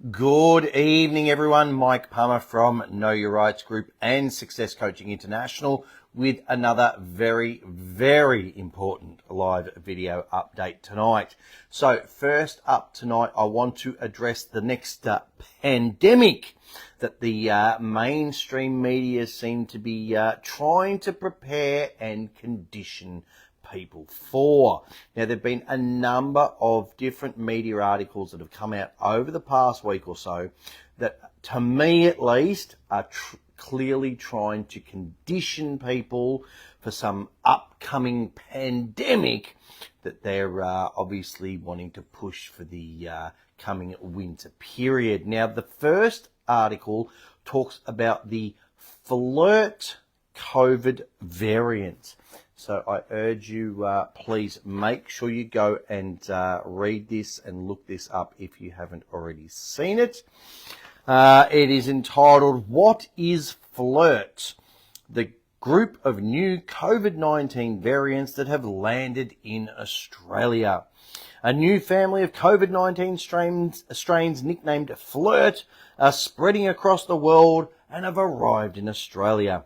Good evening, everyone. Mike Palmer from Know Your Rights Group and Success Coaching International with another very, very important live video update tonight. So first up tonight, I want to address the next pandemic that the mainstream media seem to be trying to prepare and condition people for. Now, there have been a number of different media articles that have come out over the past week or so that, to me at least, are clearly trying to condition people for some upcoming pandemic that they're obviously wanting to push for the coming winter period. Now, the first article talks about the FLiRT COVID variant. So I urge you, please make sure you go and read this and look this up if you haven't already seen it. It is entitled, "What is FLiRT? The group of new COVID-19 variants that have landed in Australia. A new family of COVID-19 strains nicknamed FLiRT are spreading across the world and have arrived in Australia.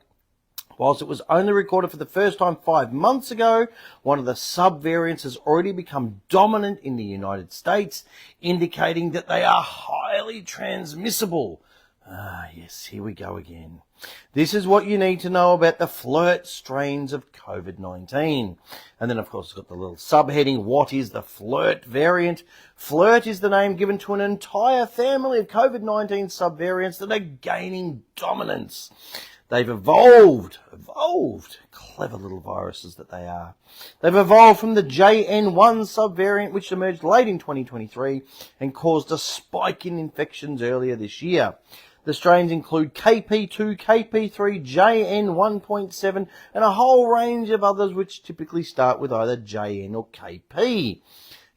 Whilst it was only recorded for the first time 5 months ago, one of the subvariants has already become dominant in the United States, indicating that they are highly transmissible." Yes, here we go again. "This is what you need to know about the FLiRT strains of COVID-19. And then, of course, it's got the little subheading, "What is the FLiRT variant?" FLiRT is the name given to an entire family of COVID-19 subvariants that are gaining dominance. They've evolved, clever little viruses that they are. They've evolved from the JN1 subvariant, which emerged late in 2023 and caused a spike in infections earlier this year. The strains include KP2, KP3, JN1.7, and a whole range of others which typically start with either JN or KP.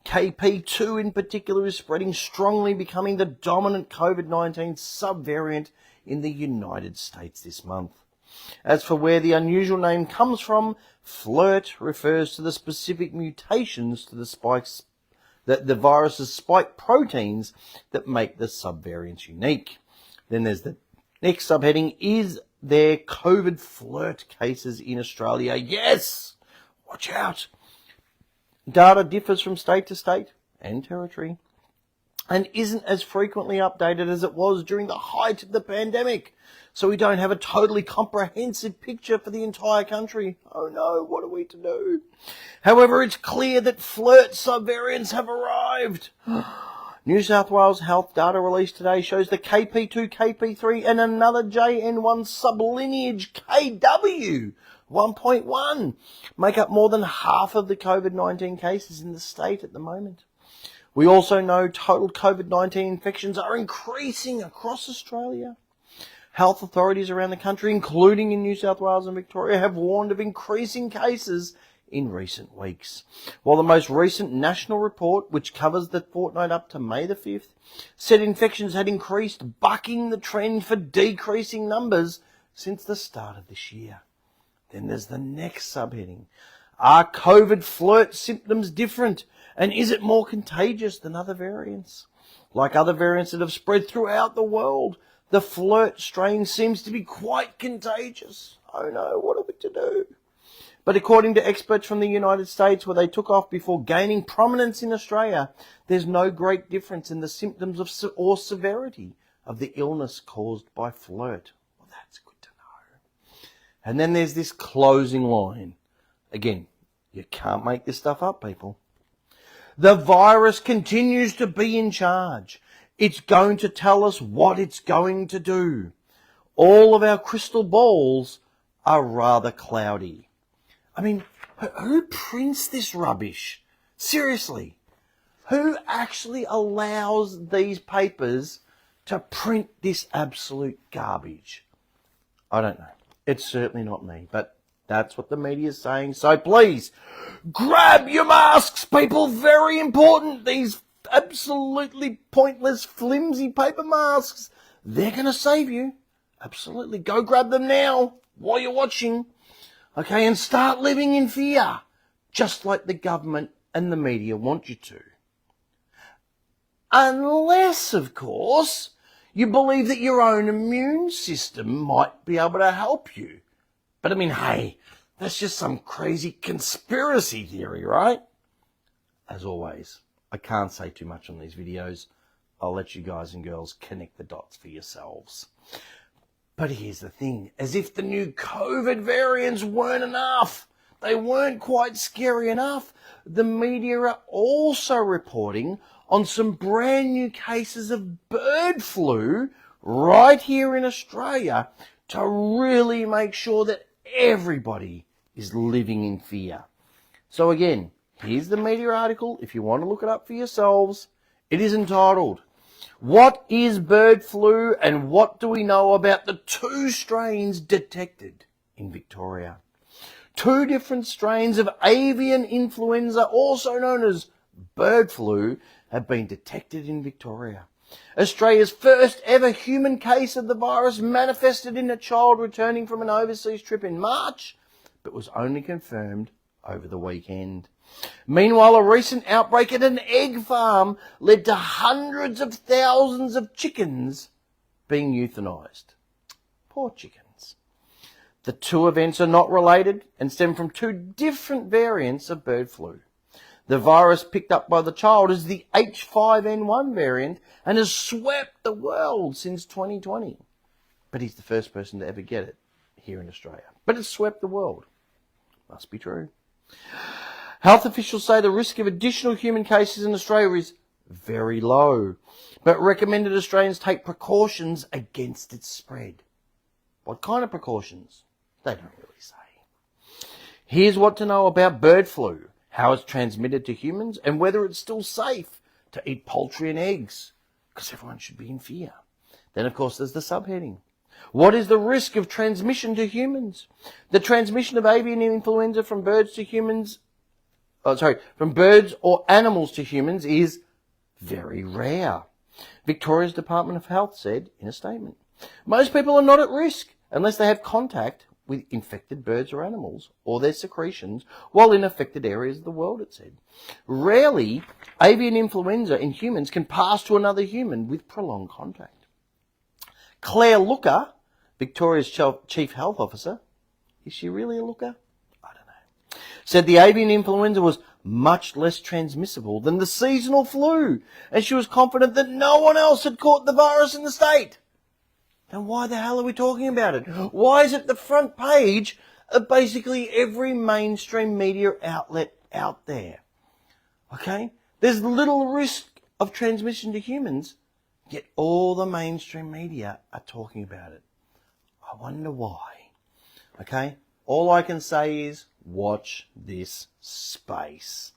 KP2 in particular is spreading strongly, becoming the dominant COVID-19 subvariant in the United States this month. As for where the unusual name comes from, FLiRT refers to the specific mutations to the spikes, the virus's spike proteins that make the subvariants unique." Then there's the next subheading, "Is there COVID FLiRT cases in Australia?" Yes! Watch out! Data differs from state to state and territory and isn't as frequently updated as it was during the height of the pandemic. So we don't have a totally comprehensive picture for the entire country. Oh no, what are we to do? However, it's clear that FLiRT subvariants have arrived. New South Wales health data released today shows the KP2, KP3 and another JN1 sublineage KW1.1 make up more than half of the COVID-19 cases in the state at the moment. We also know total COVID-19 infections are increasing across Australia. Health authorities around the country, including in New South Wales and Victoria, have warned of increasing cases in recent weeks. While the most recent national report, which covers the fortnight up to May the 5th, said infections had increased, bucking the trend for decreasing numbers since the start of this year. Then there's the next subheading. "Are COVID FLiRT symptoms different? And is it more contagious than other variants? Like other variants that have spread throughout the world, the FLiRT strain seems to be quite contagious." Oh no, what are we to do? But according to experts from the United States, where they took off before gaining prominence in Australia, there's no great difference in the symptoms or severity of the illness caused by FLiRT. Well, that's good to know. And then there's this closing line. Again, you can't make this stuff up, people. "The virus continues to be in charge. It's going to tell us what it's going to do. All of our crystal balls are rather cloudy." I mean, who prints this rubbish? Seriously, who actually allows these papers to print this absolute garbage? I don't know. It's certainly not me, but that's what the media is saying. So please, grab your masks, people. Very important. These absolutely pointless, flimsy paper masks, they're going to save you. Absolutely. Go grab them now while you're watching. Okay, and start living in fear, just like the government and the media want you to. Unless, of course, you believe that your own immune system might be able to help you. But I mean, hey, that's just some crazy conspiracy theory, right? As always, I can't say too much on these videos. I'll let you guys and girls connect the dots for yourselves. But here's the thing, as if the new COVID variants weren't enough, they weren't quite scary enough, the media are also reporting on some brand new cases of bird flu right here in Australia to really make sure that everybody is living in fear. So again, here's the media article if you want to look it up for yourselves. It is entitled, "What is bird flu and what do we know about the 2 strains detected in Victoria?" 2 different strains of avian influenza, also known as bird flu, have been detected in Victoria. Australia's first ever human case of the virus manifested in a child returning from an overseas trip in March, but was only confirmed over the weekend. Meanwhile, a recent outbreak at an egg farm led to hundreds of thousands of chickens being euthanized. Poor chickens. The 2 events are not related and stem from 2 different variants of bird flu. The virus picked up by the child is the H5N1 variant and has swept the world since 2020. But he's the first person to ever get it here in Australia. But it's swept the world. Must be true. Health officials say the risk of additional human cases in Australia is very low, but recommended Australians take precautions against its spread. What kind of precautions? They don't really say. Here's what to know about bird flu, how it's transmitted to humans, and whether it's still safe to eat poultry and eggs, because everyone should be in fear. Then, of course, there's the subheading. What is the risk of transmission to humans? The transmission of avian influenza from birds to humans, from birds or animals to humans is very rare. Victoria's Department of Health said in a statement. Most people are not at risk unless they have contact with infected birds or animals or their secretions while in affected areas of the world, it said. Rarely, avian influenza in humans can pass to another human with prolonged contact. Claire Looker, Victoria's Chief Health Officer, is she really a looker? I don't know. Said the avian influenza was much less transmissible than the seasonal flu, and she was confident that no one else had caught the virus in the state. Then why the hell are we talking about it? Why is it the front page of basically every mainstream media outlet out there? Okay? There's little risk of transmission to humans, yet all the mainstream media are talking about it. I wonder why. Okay? All I can say is watch this space.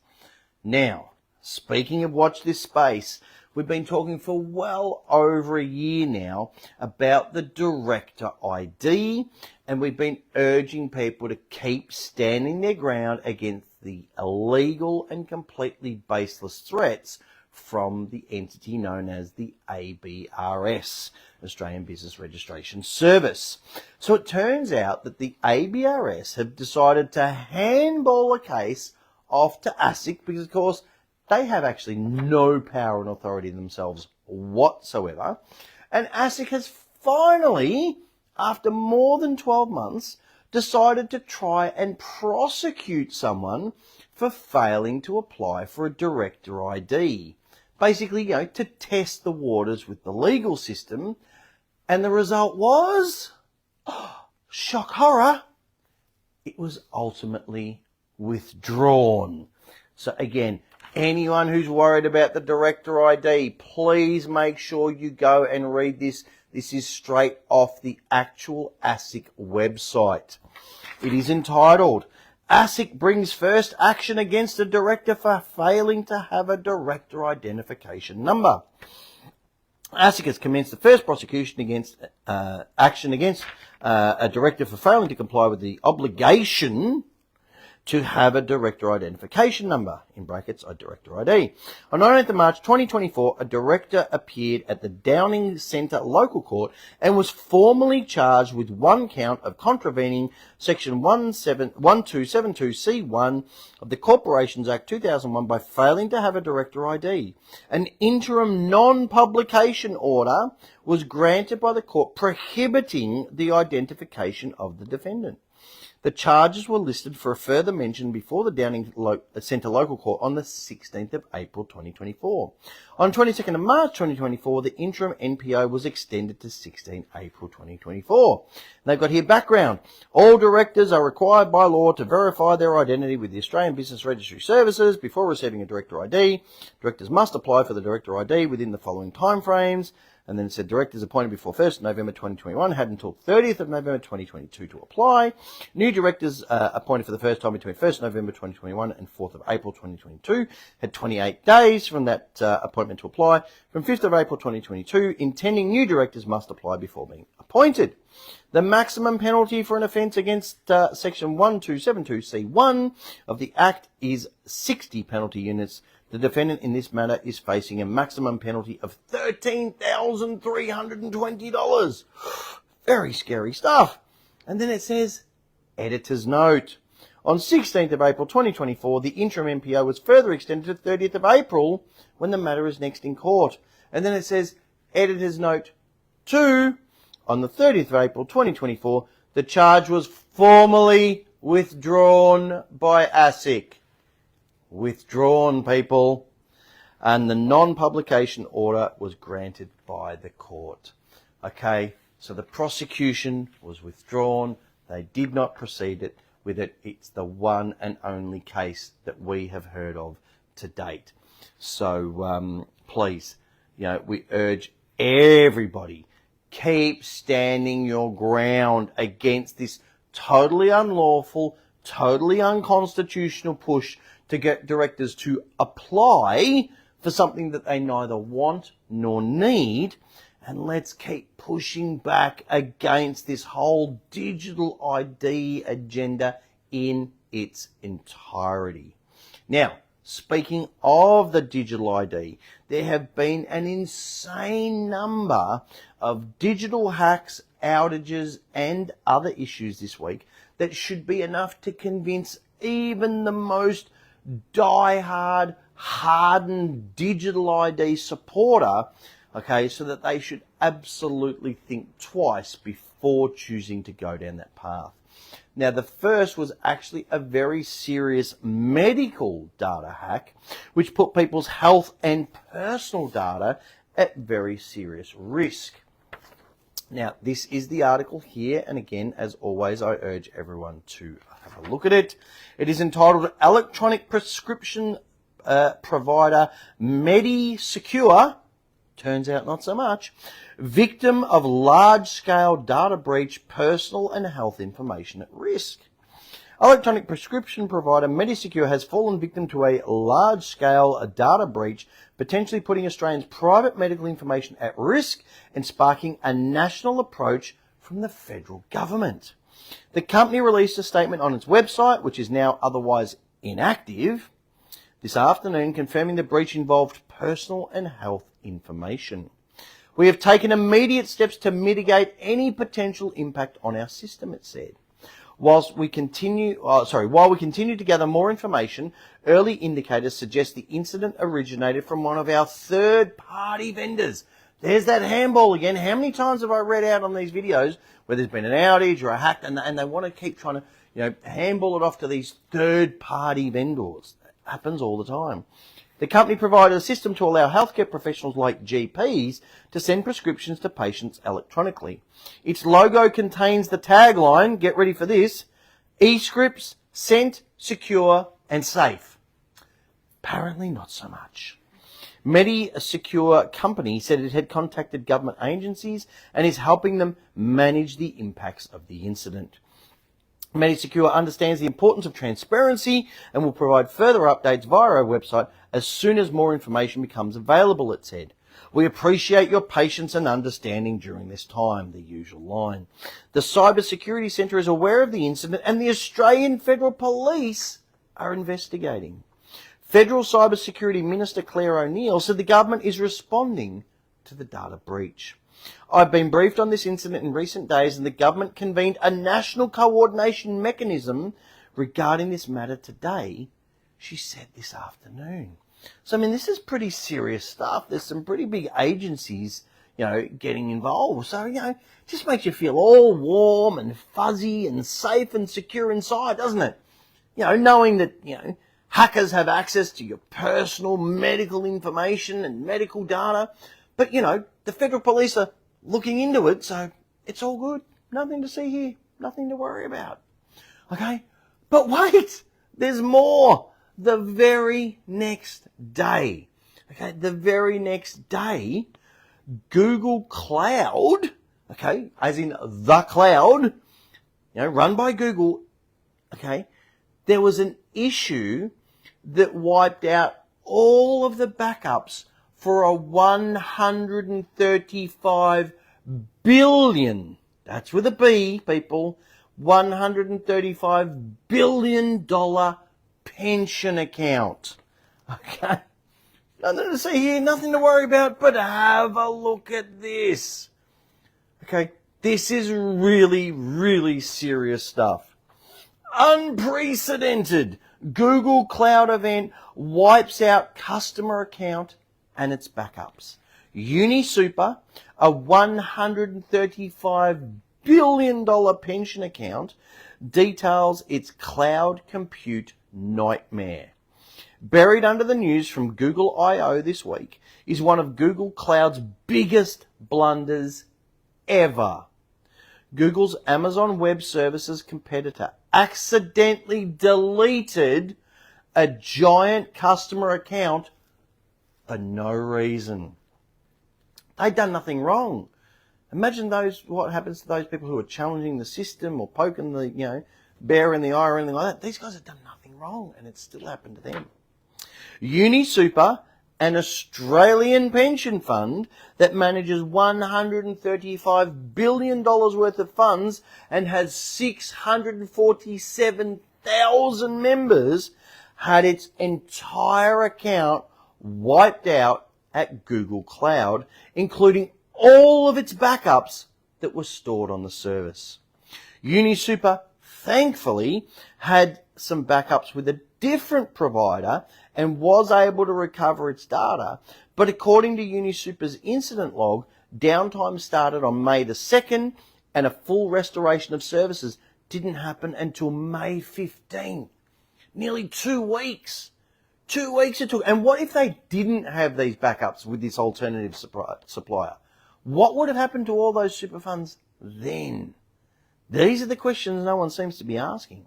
Now, speaking of watch this space, we've been talking for well over a year now about the director ID, and we've been urging people to keep standing their ground against the illegal and completely baseless threats from the entity known as the ABRS, Australian Business Registration Service. So it turns out that the ABRS have decided to handball a case off to ASIC because, of course, they have actually no power and authority themselves whatsoever. And ASIC has finally, after more than 12 months, decided to try and prosecute someone for failing to apply for a director ID. Basically, to test the waters with the legal system. And the result was, shock horror, it was ultimately withdrawn. So again, anyone who's worried about the director ID, please make sure you go and read this. This is straight off the actual ASIC website. It is entitled, ASIC brings first action against a director for failing to have a director identification number. ASIC has commenced the first prosecution against action against a director for failing to comply with the obligation to have a director identification number, in brackets, a director ID. On 19th of March 2024, a director appeared at the Downing Centre Local Court and was formally charged with one count of contravening Section 1272C1 of the Corporations Act 2001 by failing to have a director ID. An interim non-publication order was granted by the court prohibiting the identification of the defendant. The charges were listed for a further mention before the Downing Centre Local Court on the 16th of April 2024. On 22nd of March 2024, the interim NPO was extended to 16 April 2024. They've got here background. All directors are required by law to verify their identity with the Australian Business Registry Services before receiving a director ID. Directors must apply for the director ID within the following timeframes. And then it said directors appointed before 1st November 2021 had until 30th of November 2022 to apply. New directors appointed for the first time between 1st November 2021 and 4th of April 2022 had 28 days from that appointment to apply. From 5th of April 2022, intending new directors must apply before being appointed. The maximum penalty for an offence against Section 1272C1 of the Act is 60 penalty units. The defendant in this matter is facing a maximum penalty of $13,320. Very scary stuff. And then it says, editor's note. On 16th of April 2024, the interim MPO was further extended to 30th of April when the matter is next in court. And then it says, editor's note 2. On the 30th of April 2024, the charge was formally withdrawn by ASIC. Withdrawn, people, and the non-publication order was granted by the court. Okay, so the prosecution was withdrawn. They did not proceed with it. It's the one and only case that we have heard of to date. So please, we urge everybody, keep standing your ground against this totally unlawful, totally unconstitutional push to get directors to apply for something that they neither want nor need. And let's keep pushing back against this whole digital ID agenda in its entirety. Now, speaking of the digital ID, there have been an insane number of digital hacks, outages, and other issues this week that should be enough to convince even the most die-hard, hardened digital ID supporter, okay, so that they should absolutely think twice before choosing to go down that path. Now, the first was actually a very serious medical data hack, which put people's health and personal data at very serious risk. Now, this is the article here, and again, as always, I urge everyone to have a look at it. It is entitled Electronic Prescription Provider MediSecure, turns out not so much, Victim of Large-Scale Data Breach, Personal and Health Information at Risk. Electronic prescription provider MediSecure has fallen victim to a large-scale data breach, potentially putting Australians' private medical information at risk and sparking a national approach from the federal government. The company released a statement on its website, which is now otherwise inactive, this afternoon, confirming the breach involved personal and health information. We have taken immediate steps to mitigate any potential impact on our system, it said. While we continue to gather more information, early indicators suggest the incident originated from one of our third-party vendors. There's that handball again. How many times have I read out on these videos where there's been an outage or a hack and they want to keep trying to, handball it off to these third-party vendors? It happens all the time. The company provided a system to allow healthcare professionals like GPs to send prescriptions to patients electronically. Its logo contains the tagline, get ready for this, e-scripts, sent, secure and safe. Apparently not so much. MediSecure company said it had contacted government agencies and is helping them manage the impacts of the incident. MediSecure understands the importance of transparency and will provide further updates via our website as soon as more information becomes available, it said. We appreciate your patience and understanding during this time, the usual line. The Cybersecurity Centre is aware of the incident and the Australian Federal Police are investigating. Federal Cybersecurity Minister Claire O'Neil said the government is responding to the data breach. I've been briefed on this incident in recent days and the government convened a national coordination mechanism regarding this matter today, she said this afternoon. So, I mean, this is pretty serious stuff. There's some pretty big agencies, getting involved. So, it just makes you feel all warm and fuzzy and safe and secure inside, doesn't it? Knowing that, hackers have access to your personal medical information and medical data. But, the federal police are looking into it, so it's all good. Nothing to see here. Nothing to worry about. Okay? But wait! There's more! The very next day, Google Cloud, as in the cloud, run by Google, there was an issue that wiped out all of the backups for a $135 billion, that's with a B, people, $135 billion pension account. Okay? Nothing to see here, nothing to worry about, but have a look at this. Okay? This is really, really serious stuff. Unprecedented Google Cloud event wipes out customer account and its backups. UniSuper, a $135 billion pension account, details its cloud compute nightmare. Buried under the news from Google I/O this week is one of Google Cloud's biggest blunders ever. Google's Amazon Web Services competitor accidentally deleted a giant customer account for no reason. They'd done nothing wrong. Imagine what happens to those people who are challenging the system or poking the, bear in the eye or anything like that. These guys have done nothing wrong and it's still happened to them. UniSuper, an Australian pension fund that manages $135 billion worth of funds and has 647,000 members, had its entire account wiped out at Google Cloud, including all of its backups that were stored on the service. UniSuper, thankfully, had some backups with a different provider and was able to recover its data, but according to UniSuper's incident log, downtime started on May the 2nd and a full restoration of services didn't happen until May 15. Nearly 2 weeks. 2 weeks it took. And what if they didn't have these backups with this alternative supplier? What would have happened to all those super funds then? These are the questions no one seems to be asking.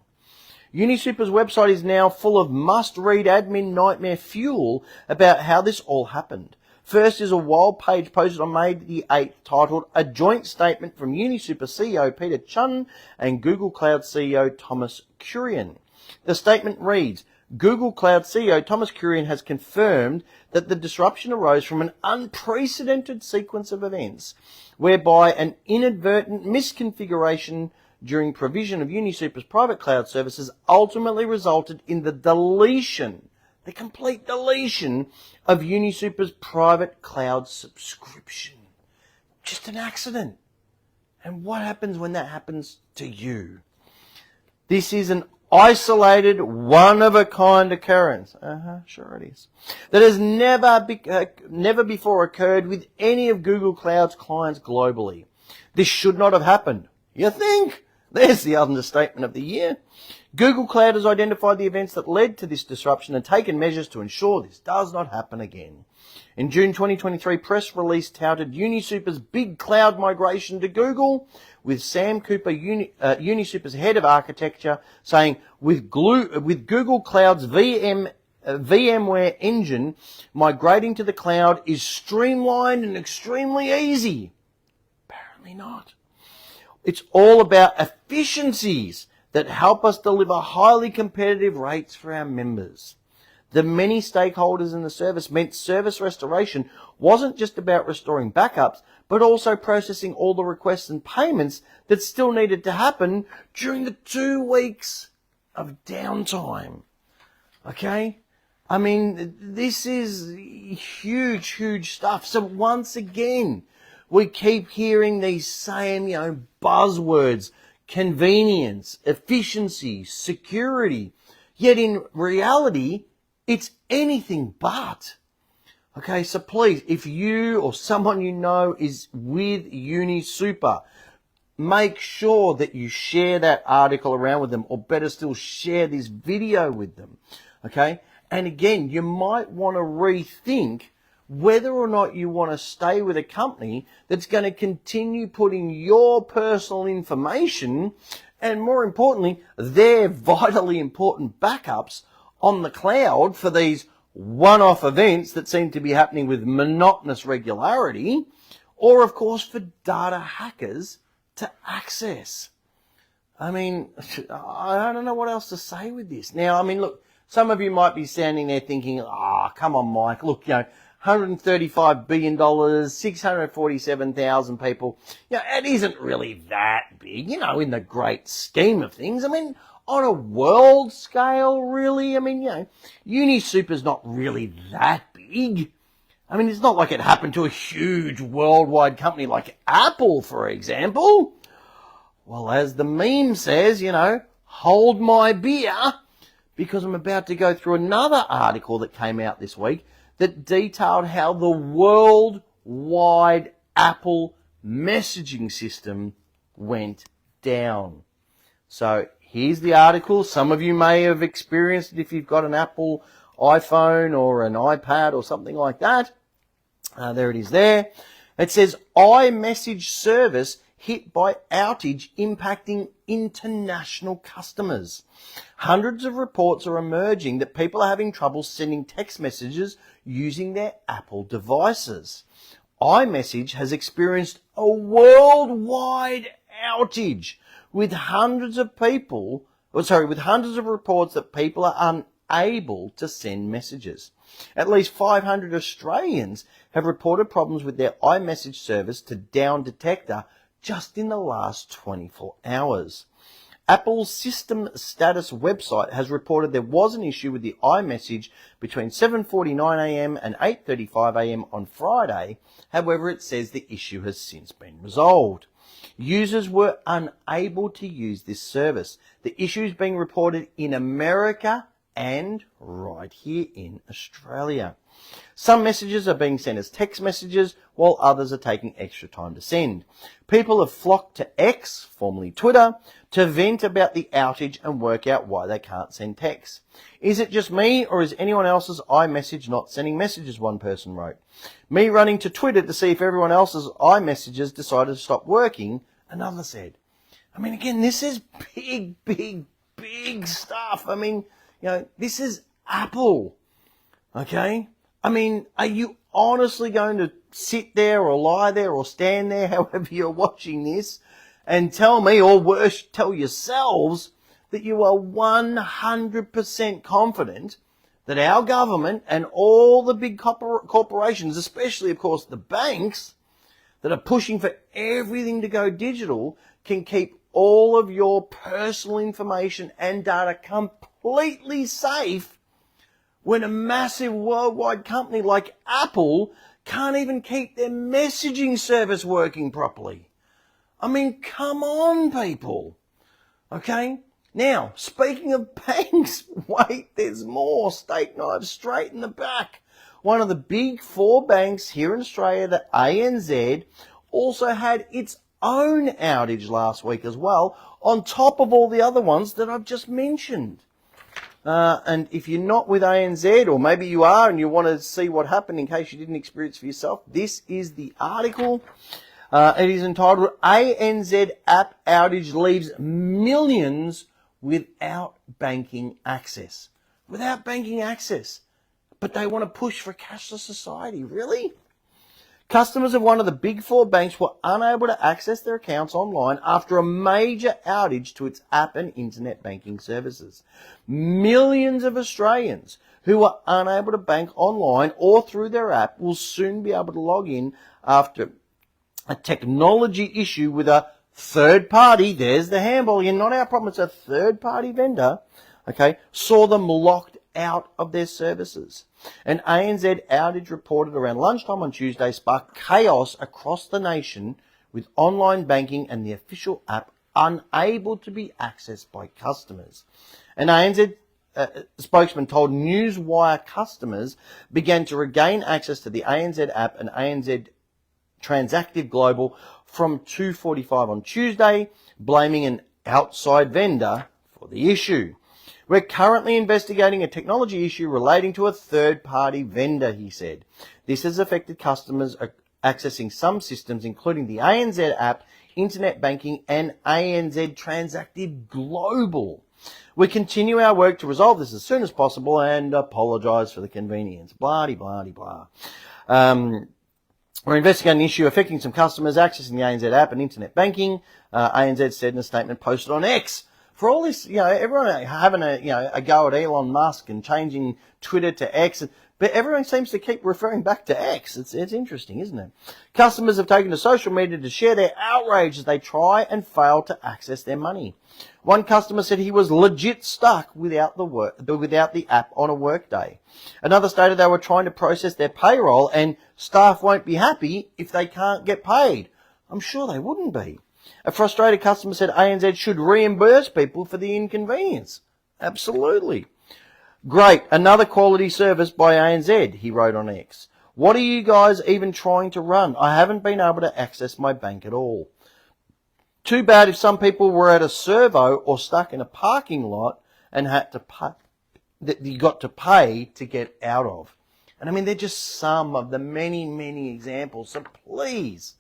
UniSuper's website is now full of must-read admin nightmare fuel about how this all happened. First is a wild page posted on May the 8th titled A Joint Statement from UniSuper CEO Peter Chun and Google Cloud CEO Thomas Kurian. The statement reads, Google Cloud CEO Thomas Kurian has confirmed that the disruption arose from an unprecedented sequence of events whereby an inadvertent misconfiguration during provision of UniSuper's private cloud services ultimately resulted in the complete deletion of UniSuper's private cloud subscription. Just an accident. And what happens when that happens to you? This is an isolated, one-of-a-kind occurrence. Sure it is. That has never before occurred with any of Google Cloud's clients globally. This should not have happened. You think? There's the understatement of the year. Google Cloud has identified the events that led to this disruption and taken measures to ensure this does not happen again. In June 2023, press release touted UniSuper's big cloud migration to Google, with Sam Cooper, UniSuper's head of architecture, saying, with Google Cloud's VMware engine, migrating to the cloud is streamlined and extremely easy. Apparently not. It's all about efficiencies that help us deliver highly competitive rates for our members. The many stakeholders in the service meant service restoration wasn't just about restoring backups, but also processing all the requests and payments that still needed to happen during the 2 weeks of downtime. Okay? I mean, this is huge, huge stuff. So once again, we keep hearing these same, buzzwords: convenience, efficiency, security. Yet in reality, it's anything but. Okay, so please, if you or someone you know is with UniSuper, make sure that you share that article around with them, or better still, share this video with them. Okay? And again, you might want to rethink whether or not you want to stay with a company that's going to continue putting your personal information and, more importantly, their vitally important backups on the cloud for these one-off events that seem to be happening with monotonous regularity, or, of course, for data hackers to access. I mean, I don't know what else to say with this. Now, I mean, look, some of you might be standing there thinking, come on, Mike, look, $135 billion, 647,000 people, it isn't really that big, in the great scheme of things. I mean, on a world scale, really, UniSuper's not really that big. I mean, it's not like it happened to a huge worldwide company like Apple, for example. Well, as the meme says, hold my beer, because I'm about to go through another article that came out this week that detailed how the worldwide Apple messaging system went down. So here's the article. Some of you may have experienced it if you've got an Apple iPhone or an iPad or something like that. There it is there. It says, iMessage service hit by outage impacting international customers. Hundreds of reports are emerging that people are having trouble sending text messages using their Apple devices. iMessage has experienced a worldwide outage with hundreds of reports that people are unable to send messages. At least 500 Australians have reported problems with their iMessage service to Down Detector just in the last 24 hours. Apple's system status website has reported there was an issue with the iMessage between 7:49am and 8:35am on Friday. However, it says the issue has since been resolved. Users were unable to use this service. The issue is being reported in America and right here in Australia. Some messages are being sent as text messages, while others are taking extra time to send. People have flocked to X, formerly Twitter, to vent about the outage and work out why they can't send texts. Is it just me, or is anyone else's iMessage not sending messages, one person wrote. Me running to Twitter to see if everyone else's iMessages decided to stop working, another said. I mean, again, this is big, big, big stuff. I mean, this is Apple, okay? I mean, are you honestly going to sit there or lie there or stand there, however you're watching this, and tell me, or worse, tell yourselves, that you are 100% confident that our government and all the big corporations, especially, of course, the banks, that are pushing for everything to go digital, can keep all of your personal information and data completely safe when a massive worldwide company like Apple can't even keep their messaging service working properly? I mean, come on, people. Okay? Now, speaking of banks, wait, there's more. Steak knives straight in the back. One of the big 4 banks here in Australia, the ANZ, also had its own outage last week as well, on top of all the other ones that I've just mentioned. And if you're not with ANZ, or maybe you are and you want to see what happened in case you didn't experience for yourself, this is the article. It is entitled, ANZ App Outage Leaves Millions Without Banking Access. Without banking access. But they want to push for a cashless society. Really? Customers of one of the big 4 banks were unable to access their accounts online after a major outage to its app and internet banking services. Millions of Australians who are unable to bank online or through their app will soon be able to log in after a technology issue with a third party, there's the handball again, not our problem, it's a third party vendor, okay, saw them locked out of their services. An ANZ outage reported around lunchtime on Tuesday sparked chaos across the nation with online banking and the official app unable to be accessed by customers. An ANZ spokesman told Newswire customers began to regain access to the ANZ app and ANZ Transactive Global from 2:45 on Tuesday, blaming an outside vendor for the issue. We're currently investigating a technology issue relating to a third-party vendor, he said. This has affected customers accessing some systems, including the ANZ app, internet banking, and ANZ Transactive Global. We continue our work to resolve this as soon as possible and apologise for the convenience. Blah-de-blah-de-blah. We're investigating an issue affecting some customers accessing the ANZ app and internet banking. ANZ said in a statement posted on X. For all this, everyone having a go at Elon Musk and changing Twitter to X, but everyone seems to keep referring back to X. It's interesting, isn't it? Customers have taken to social media to share their outrage as they try and fail to access their money. One customer said he was legit stuck without the app on a work day. Another stated they were trying to process their payroll and staff won't be happy if they can't get paid. I'm sure they wouldn't be. A frustrated customer said ANZ should reimburse people for the inconvenience. Absolutely. Great, another quality service by ANZ, he wrote on X. What are you guys even trying to run? I haven't been able to access my bank at all. Too bad if some people were at a servo or stuck in a parking lot and had to pay, that you got to pay to get out of. And I mean, they're just some of the many, many examples. So please,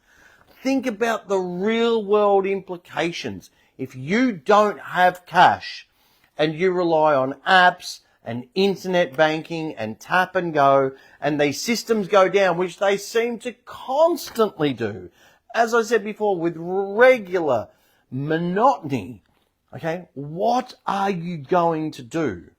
think about the real world implications. If you don't have cash and you rely on apps and internet banking and tap and go and these systems go down, which they seem to constantly do, as I said before, with regular monotony, okay, what are you going to do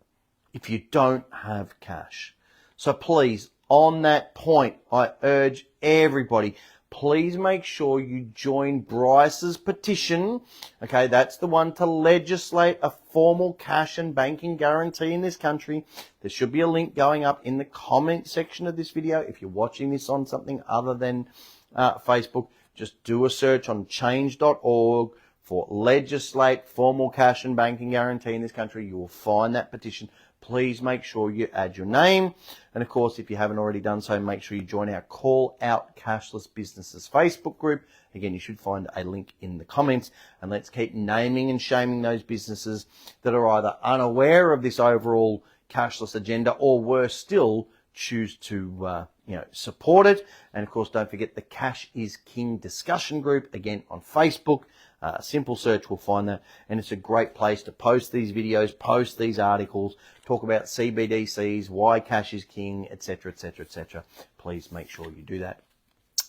if you don't have cash? So please, on that point, I urge everybody, please make sure you join Bryce's petition. Okay, that's the one to legislate a formal cash and banking guarantee in this country. There should be a link going up in the comment section of this video. If you're watching this on something other than Facebook, just do a search on change.org for legislate formal cash and banking guarantee in this country. You will find that petition. Please make sure you add your name. And of course, if you haven't already done so, make sure you join our Call Out Cashless Businesses Facebook group. Again, you should find a link in the comments. And let's keep naming and shaming those businesses that are either unaware of this overall cashless agenda or worse still, choose to support it. And of course, don't forget the Cash is King discussion group, again on Facebook. Simple search will find that, and it's a great place to post these videos, post these articles, talk about CBDCs, why cash is king, etc., etc., etc. Please make sure you do that.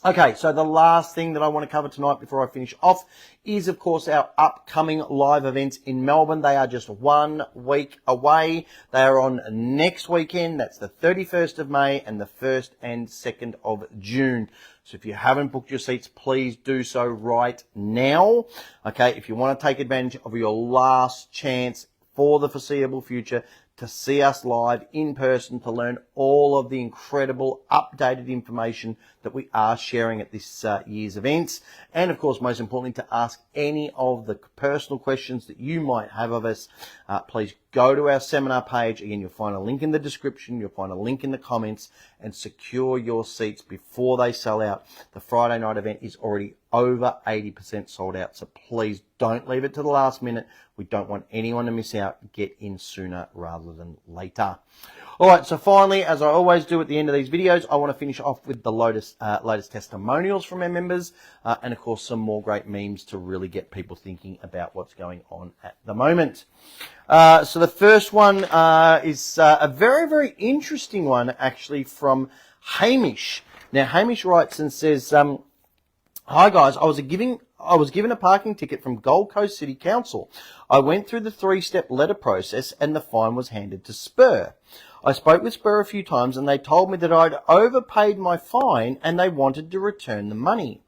Okay, so the last thing that I want to cover tonight before I finish off is, of course, our upcoming live events in Melbourne. They are just 1 week away. They are on next weekend. That's the 31st of May and the 1st and 2nd of June. So if you haven't booked your seats, please do so right now. Okay, if you want to take advantage of your last chance for the foreseeable future to see us live in person, to learn all of the incredible updated information that we are sharing at this year's events. And of course, most importantly, to ask any of the personal questions that you might have of us, please go to our seminar page. Again, you'll find a link in the description. You'll find a link in the comments, and secure your seats before they sell out. The Friday night event is already over 80% sold out. So please don't leave it to the last minute. We don't want anyone to miss out. Get in sooner rather than later. All right, so finally, as I always do at the end of these videos, I want to finish off with the latest testimonials from our members, and of course some more great memes to really get people thinking about what's going on at the moment. So the first one is a very, very interesting one, actually, from Hamish. Now, Hamish writes and says, "Hi guys, I was given a parking ticket from Gold Coast City Council. I went through the 3-step letter process and the fine was handed to Spur. I spoke with Spur a few times and they told me that I'd overpaid my fine and they wanted to return the money.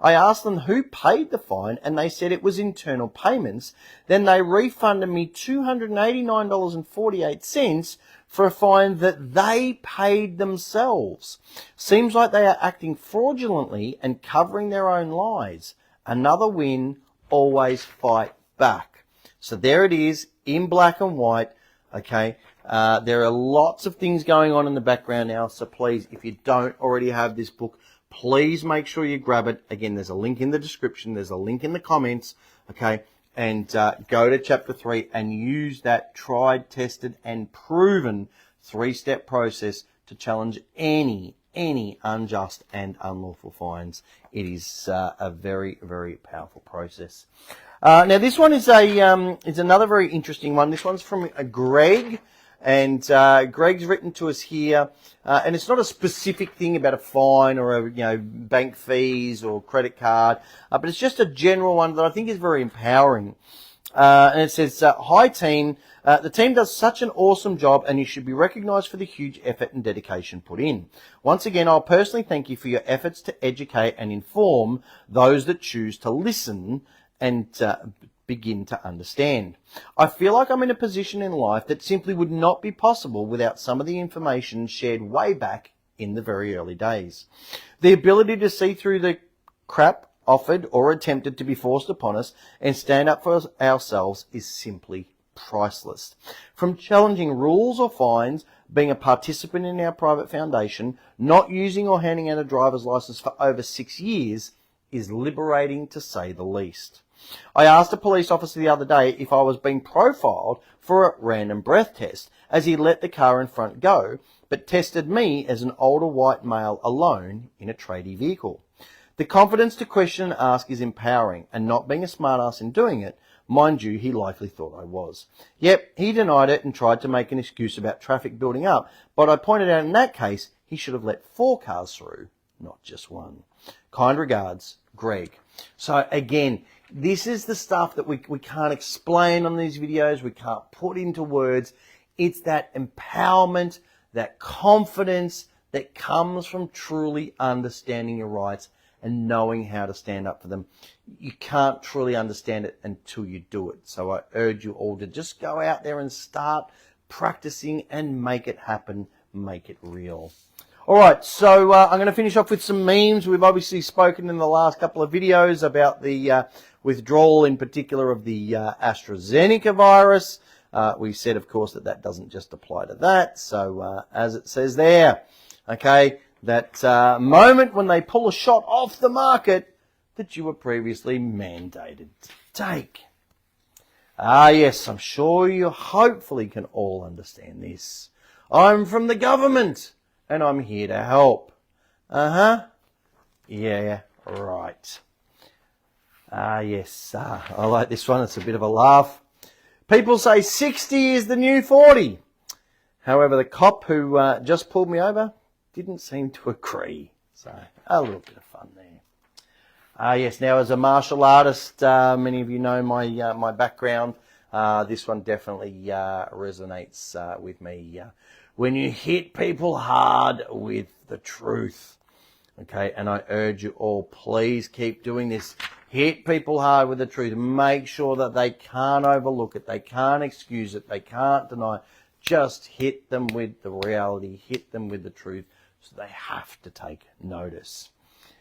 I asked them who paid the fine and they said it was internal payments. Then they refunded me $289.48 for a fine that they paid themselves. Seems like they are acting fraudulently and covering their own lies. Another win, always fight back. So there it is in black and white. Okay. There are lots of things going on in the background now. So please, if you don't already have this book, please make sure you grab it. Again, there's a link in the description. There's a link in the comments. Okay. And go to chapter 3 and use that tried, tested, and proven 3-step process to challenge any unjust and unlawful fines. It is a very, very powerful process. Now, this one is another very interesting one. This one's from Greg. And Greg's written to us here, and it's not a specific thing about a fine or bank fees or credit card, but it's just a general one that I think is very empowering. And it says, "Hi team, the team does such an awesome job, and you should be recognised for the huge effort and dedication put in. Once again, I'll personally thank you for your efforts to educate and inform those that choose to listen and begin to understand. I feel like I'm in a position in life that simply would not be possible without some of the information shared way back in the very early days. The ability to see through the crap offered or attempted to be forced upon us and stand up for ourselves is simply priceless. From challenging rules or fines, being a participant in our private foundation, not using or handing out a driver's license for over 6 years is liberating to say the least. I asked a police officer the other day if I was being profiled for a random breath test, as he let the car in front go, but tested me as an older white male alone in a tradie vehicle. The confidence to question and ask is empowering, and not being a smartass in doing it, mind you, he likely thought I was. Yep, he denied it and tried to make an excuse about traffic building up, but I pointed out in that case he should have let 4 cars through, not just one. Kind regards, Greg." So again, this is the stuff that we can't explain on these videos. We can't put into words. It's that empowerment, that confidence that comes from truly understanding your rights and knowing how to stand up for them. You can't truly understand it until you do it. So I urge you all to just go out there and start practicing and make it happen, make it real. All right, so I'm going to finish off with some memes. We've obviously spoken in the last couple of videos about the withdrawal in particular of the AstraZeneca virus. We said, of course, that doesn't just apply to that. So as it says there, okay, that moment when they pull a shot off the market that you were previously mandated to take. Ah, yes, I'm sure you hopefully can all understand this. I'm from the government and I'm here to help. Yeah, right. Ah, yes, I like this one. It's a bit of a laugh. People say 60 is the new 40. However, the cop who just pulled me over didn't seem to agree. So, a little bit of fun there. Ah, yes, now as a martial artist, many of you know my background. This one definitely resonates with me. When you hit people hard with the truth. Okay, and I urge you all, please keep doing this. Hit people hard with the truth. Make sure that they can't overlook it. They can't excuse it. They can't deny it. Just hit them with the reality. Hit them with the truth. So they have to take notice.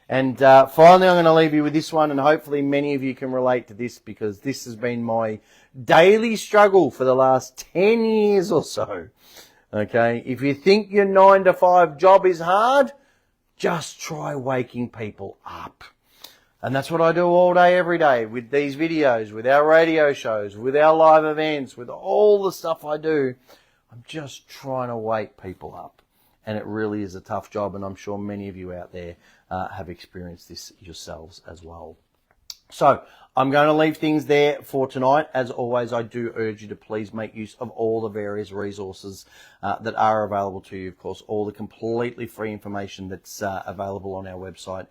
And finally, I'm going to leave you with this one, and hopefully many of you can relate to this, because this has been my daily struggle for the last 10 years or so. Okay, if you think your 9-to-5 job is hard, just try waking people up. And that's what I do all day, every day, with these videos, with our radio shows, with our live events, with all the stuff I do. I'm just trying to wake people up. And it really is a tough job, and I'm sure many of you out there have experienced this yourselves as well. So I'm going to leave things there for tonight. As always, I do urge you to please make use of all the various resources that are available to you. Of course, all the completely free information that's available on our website,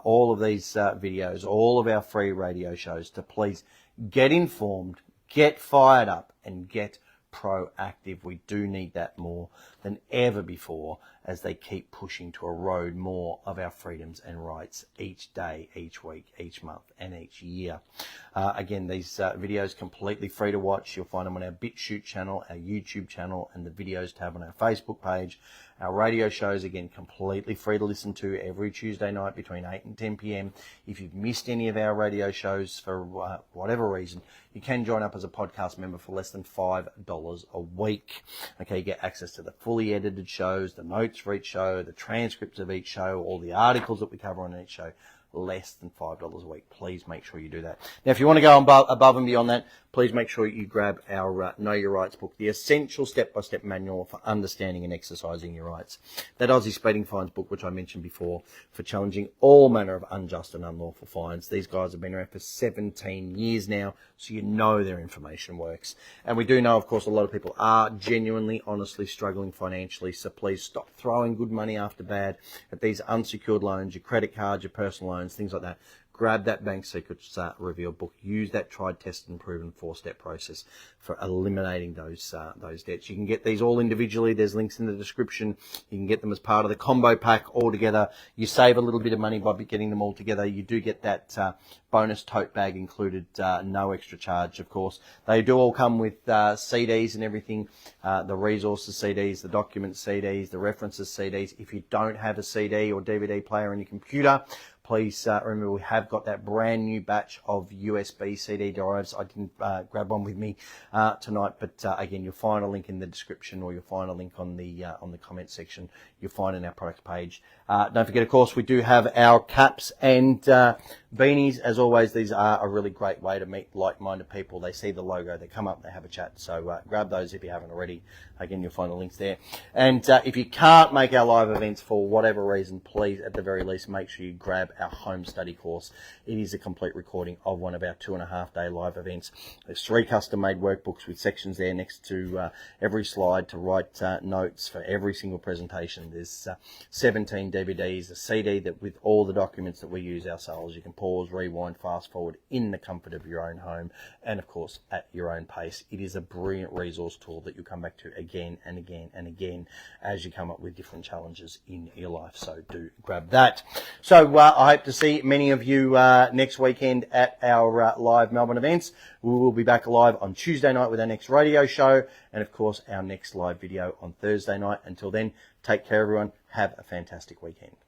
all of these videos, all of our free radio shows, to please get informed, get fired up, and get proactive. We do need that more than ever before as they keep pushing to erode more of our freedoms and rights each day, each week, each month, and each year. Again, these videos completely free to watch. You'll find them on our BitChute channel, our YouTube channel, and the videos tab on our Facebook page. Our radio shows, again, completely free to listen to every Tuesday night between 8 and 10 p.m. If you've missed any of our radio shows for whatever reason, you can join up as a podcast member for less than $5 a week. Okay, you get access to the fully edited shows, the notes for each show, the transcripts of each show, all the articles that we cover on each show. Less than $5 a week. Please make sure you do that. Now, if you want to go above and beyond that, please make sure you grab our Know Your Rights book, the essential step-by-step manual for understanding and exercising your rights. That Aussie Speeding Fines book, which I mentioned before, for challenging all manner of unjust and unlawful fines. These guys have been around for 17 years now, so you know their information works. And we do know, of course, a lot of people are genuinely, honestly struggling financially, so please stop throwing good money after bad at these unsecured loans, your credit cards, your personal loans, things like that. Grab that Bank Secrets Reveal book. Use that tried, tested, and proven 4-step process for eliminating those debts. You can get these all individually. There's links in the description. You can get them as part of the combo pack all together. You save a little bit of money by getting them all together. You do get that bonus tote bag included, no extra charge, of course. They do all come with CDs and everything, the resources CDs, the documents CDs, the references CDs. If you don't have a CD or DVD player on your computer, please remember we have got that brand new batch of USB CD drives. I didn't grab one with me tonight, but again, you'll find a link in the description, or you'll find a link on the comment section. You'll find in our products page. Don't forget, of course, we do have our caps and beanies. As always, these are a really great way to meet like-minded people. They see the logo, they come up, they have a chat. So grab those if you haven't already. Again, you'll find the links there. And if you can't make our live events for whatever reason, please, at the very least, make sure you grab our home study course. It is a complete recording of one of our 2.5-day live events. There's 3 custom-made workbooks with sections there next to every slide to write notes for every single presentation. There's 17 DVDs, a CD that with all the documents that we use ourselves. You can pause, rewind, fast forward in the comfort of your own home, and of course at your own pace. It is a brilliant resource tool that you'll come back to again and again and again as you come up with different challenges in your life. So do grab that. So I hope to see many of you next weekend at our live Melbourne events. We will be back live on Tuesday night with our next radio show, and of course our next live video on Thursday night. Until then, take care everyone. Have a fantastic weekend.